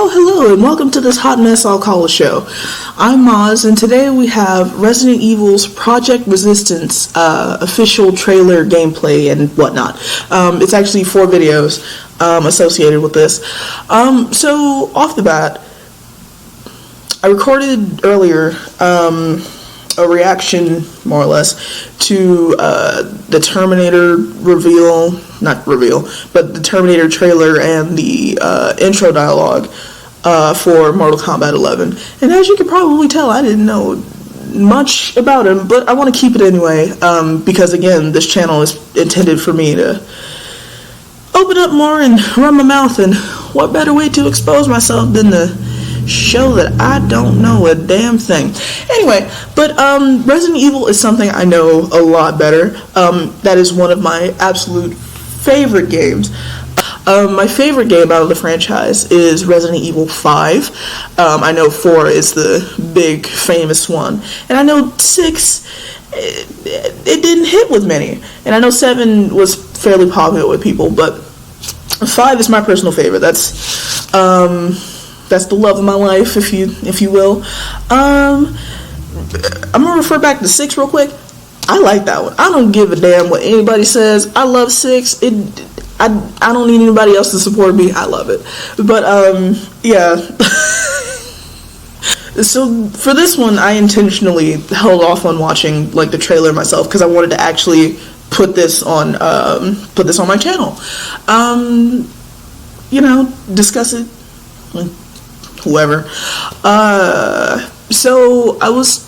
Hello, and welcome to this hot mess I'll call a show. I'm Maz, and today we have Resident Evil's Project Resistance official trailer gameplay and whatnot. It's actually 4 videos associated with this. So, off the bat, I recorded earlier a reaction, more or less, to the Terminator but the Terminator trailer and the intro dialogue for Mortal Kombat 11. And as you can probably tell, I didn't know much about him, but I want to keep it anyway, because again, this channel is intended for me to open up more and run my mouth, and what better way to expose myself than to show that I don't know a damn thing. Anyway, but Resident Evil is something I know a lot better. That is one of my absolute favorite games. My favorite game out of the franchise is Resident Evil 5. I know 4 is the big famous one, and I know 6 it didn't hit with many, and I know 7 was fairly popular with people, but 5 is my personal favorite. That's the love of my life, if you will. I'm gonna refer back to 6 real quick. I like that one. I don't give a damn what anybody says. I love 6. I don't need anybody else to support me. I love it. But yeah. So for this one, I intentionally held off on watching like the trailer myself because I wanted to actually put this on my channel. Discuss it. Whoever. So I was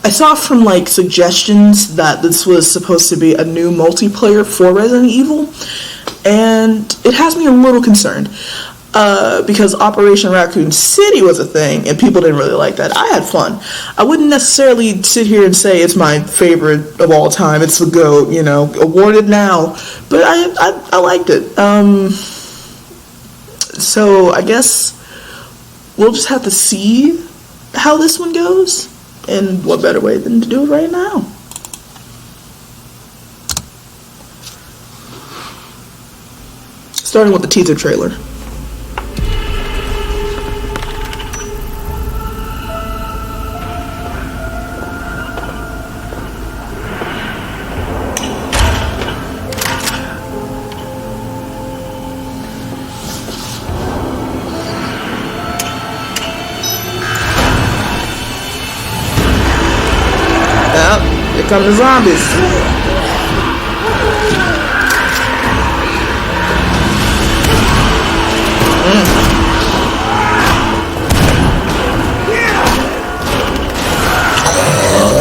I saw from like suggestions that this was supposed to be a new multiplayer for Resident Evil, and it has me a little concerned, because Operation Raccoon City was a thing and people didn't really like that. I had fun. I wouldn't necessarily sit here and say it's my favorite of all time. It's the GOAT, awarded now, but I liked it. So I guess we'll just have to see how this one goes, and what better way than to do it right now. Starting with the teaser trailer. Here come the zombies.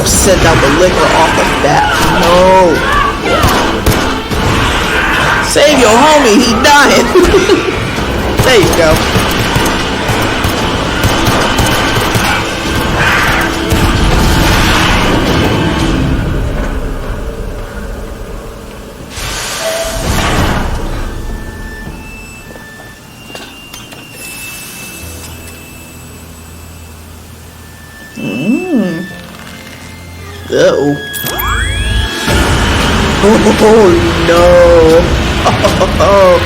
Send out the liquor off the bat. No. Save your homie, he dying. There you go. Uh-oh. Oh no. Oh.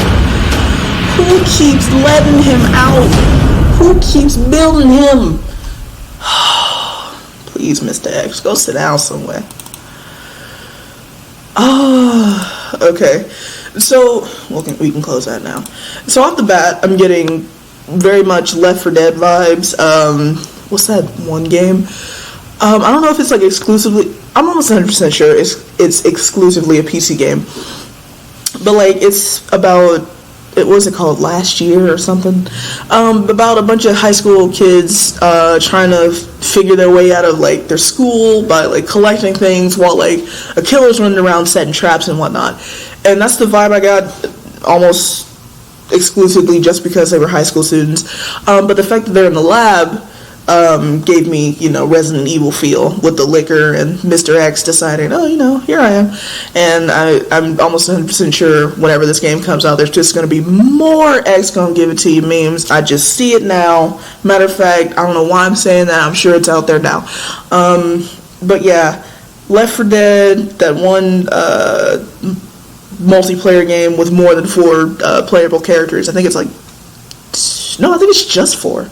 Who keeps letting him out? Who keeps building him? Please, Mr. X, go sit down somewhere. Okay. So, we can close that now. So off the bat, I'm getting very much Left 4 Dead vibes. What's that one game? I don't know if it's like exclusively, I'm almost 100% sure it's exclusively a PC game, but like it's about, what was it called, Last Year or something, about a bunch of high school kids trying to figure their way out of like their school by like collecting things while like a killer's running around setting traps and whatnot. And that's the vibe I got almost exclusively just because they were high school students, but the fact that they're in the lab gave me, Resident Evil feel with the liquor and Mr. X deciding, here I am. And I'm almost 100% sure whenever this game comes out, there's just going to be more X gonna give it to you memes. I just see it now. Matter of fact, I don't know why I'm saying that. I'm sure it's out there now. But yeah, Left 4 Dead, that one multiplayer game with more than 4 playable characters. I think it's like No, I think it's just 4.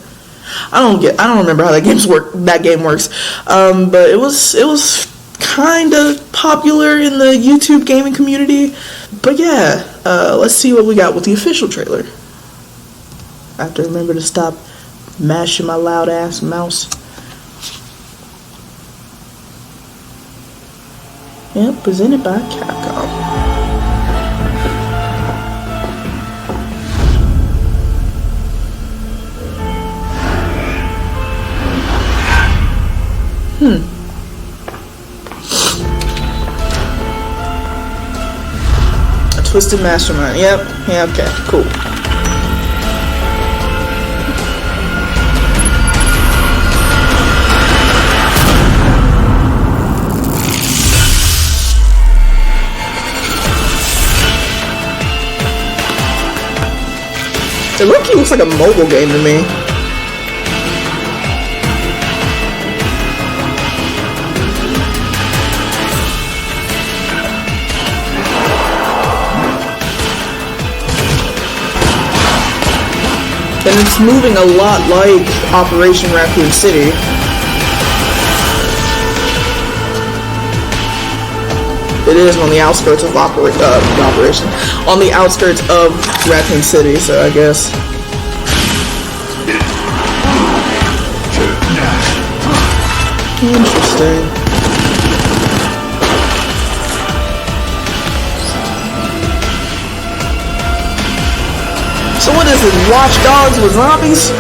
I don't remember how that game works. But it was kind of popular in the YouTube gaming community. But yeah, let's see what we got with the official trailer. I have to remember to stop mashing my loud ass mouse. Yep, presented by Capcom. A twisted mastermind. Yep. Yeah, okay. Cool. It looks like a mobile game to me. And it's moving a lot like Operation Raccoon City. It is on the outskirts of Operation. On the outskirts of Raccoon City, so I guess. Interesting. So what is it? Watch Dogs with zombies?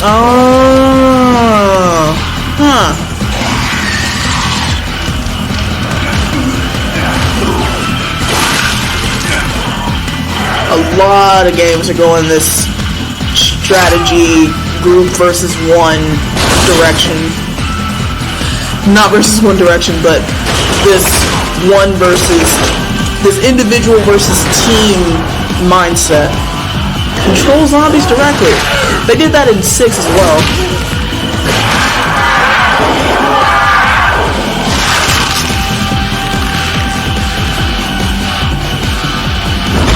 Oh, huh. A lot of games are going this strategy group versus one direction. Not versus one direction, but this individual versus team mindset. Control zombies directly. They did that in 6 as well.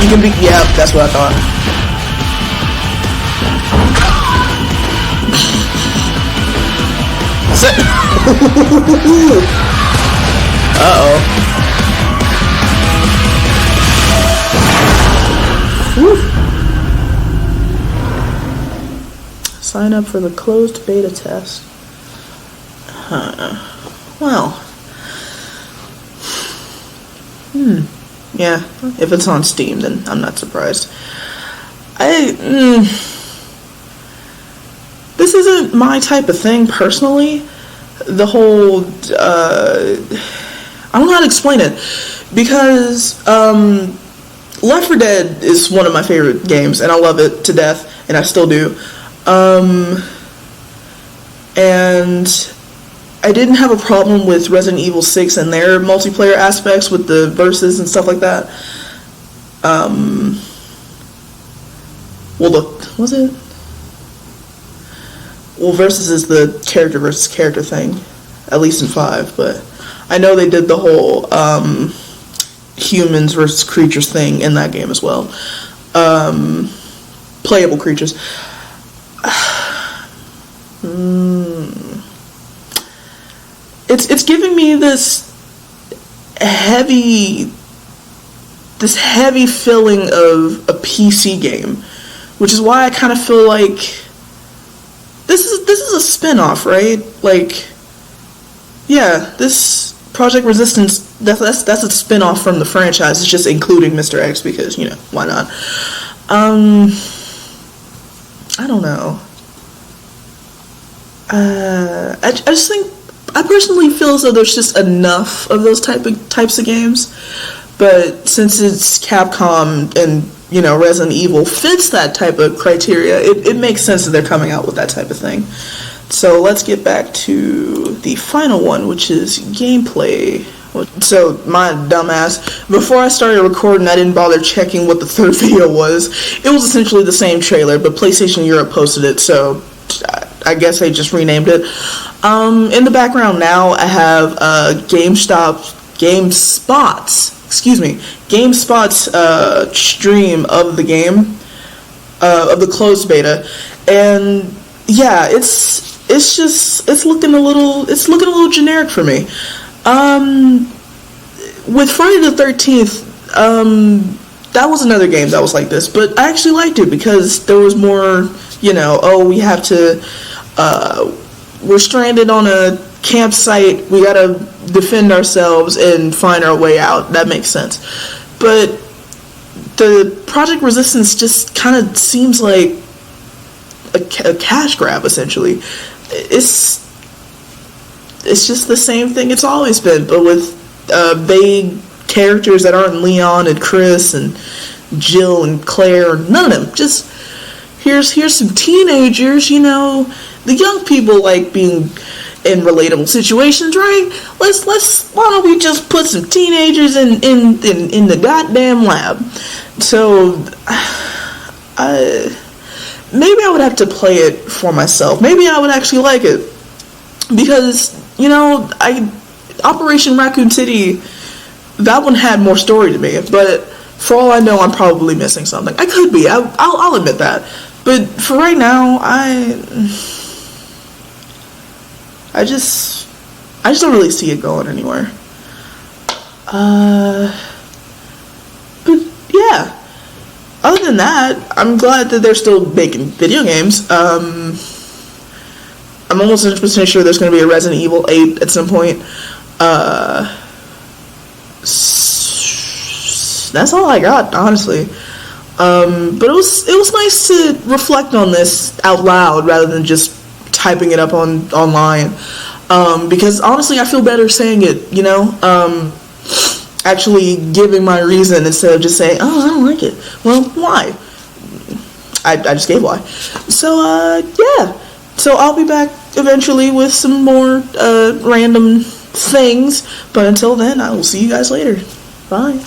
You can be, yeah, that's what I thought. Uh-oh. Woo. Sign up for the closed beta test. Well. Yeah, if it's on Steam, then I'm not surprised. This isn't my type of thing, personally. The whole, I don't know how to explain it, because, Left 4 Dead is one of my favorite games, and I love it to death, and I still do. And I didn't have a problem with Resident Evil 6 and their multiplayer aspects with the verses and stuff like that. Versus is the character versus character thing, at least in 5, but I know they did the whole, humans versus creatures thing in that game as well. Playable creatures. It's giving me this heavy feeling of a PC game, which is why I kind of feel like this is a spin-off, right? Like, yeah, this Project Resistance, that's a spin-off from the franchise. It's just including Mr. X because, you know, why not? I don't know. I just think, I personally feel as though there's just enough of those types of games, but since it's Capcom and, you know, Resident Evil fits that type of criteria, it makes sense that they're coming out with that type of thing. So let's get back to the final one, which is gameplay. So, my dumbass, before I started recording, I didn't bother checking what the third video was. It was essentially the same trailer, but PlayStation Europe posted it, so I guess they just renamed it. In the background now, I have GameSpot's stream of the game, of the closed beta, and yeah, it's looking a little generic for me. With Friday the 13th, that was another game that was like this, but I actually liked it because there was more, we're stranded on a campsite, we gotta defend ourselves and find our way out. That makes sense. But the Project Resistance just kind of seems like a cash grab, essentially. It's just the same thing it's always been, but with vague characters that aren't Leon and Chris and Jill and Claire. None of them. Just here's some teenagers. The young people like being in relatable situations, right? Why don't we just put some teenagers in the goddamn lab? So maybe I would have to play it for myself. Maybe I would actually like it, because Operation Raccoon City, that one had more story to me, but for all I know, I'm probably missing something. I could be. I'll admit that. But for right now, I just don't really see it going anywhere. But yeah. Other than that, I'm glad that they're still making video games. I'm almost 100% sure there's going to be a Resident Evil 8 at some point. That's all I got, honestly. But it was nice to reflect on this out loud rather than just typing it up online. Because honestly, I feel better saying it. Actually giving my reason instead of just saying, "Oh, I don't like it." Well, why? I just gave why. So yeah. So I'll be back eventually with some more random things. But until then, I will see you guys later. Bye.